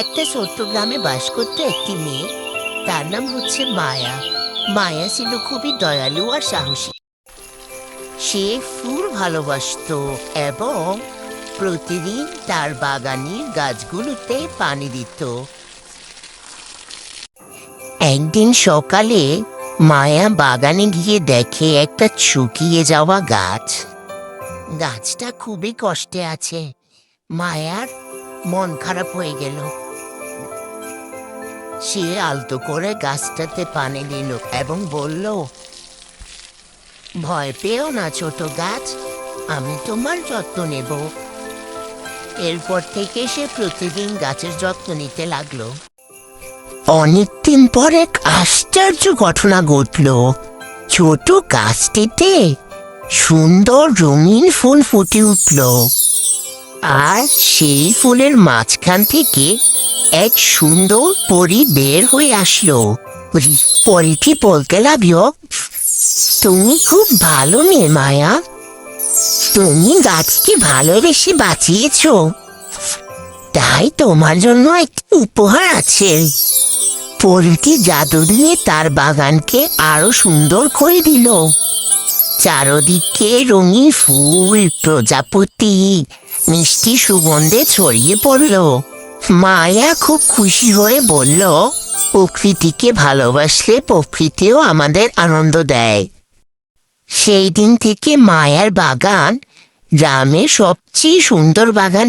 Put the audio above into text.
একটা ছোট্ট গ্রামে বাস করত একটি মেয়ে। তার নাম হচ্ছে মায়া। মায়া ছিল খুবই দয়ালু আর সাহসী। সে ফুল ভালোবাসতো এবং প্রতিদিন তার বাগানের গাছগুলোতে পানি দিত। একদিন সকালে মায়া বাগানে গিয়ে দেখে একটা শুকিয়ে যাওয়া গাছ। গাছটা খুবই কষ্টে আছে। মায়ার মন খারাপ হয়ে গেল। সে আলতো করে গাছটাতে পানি দিল এবং বলল, ভয় পেও না ছোট গাছ, আমি তোমার যত্ন নেব। এরপর থেকে সে প্রতিদিন গাছের যত্ন নিতে লাগলো। অনেকদিন পর এক আশ্চর্য ঘটনা ঘটল। ছোট গাছটিতে সুন্দর রঙিন ফুল ফুটে উঠল, আর সেই ফুলের মাঝখান থেকে এক সুন্দর পরী বের হয়ে আসলো। পরীটি বলতে লাগলো, তুমি খুব ভালো মেয়ে মায়া, তুমি গাছকে ভালোবেসে বাঁচিয়েছ, তাই তোমার জন্য একটি উপহার আছে। পরীটি জাদু দিয়ে তার বাগানকে আরো সুন্দর করে দিল। চারদিকে রঙিন ফুল, প্রজাপতি, মিষ্টি সুগন্ধে ছড়িয়ে পড়ল। মায়া খুব খুশি হয়ে বলল, প্রকৃতিকে ভালোবাসলে প্রকৃতিও আমাদের আনন্দ দেয়। সেই দিন থেকে মায়ার বাগান গ্রামের সবচেয়ে সুন্দর বাগান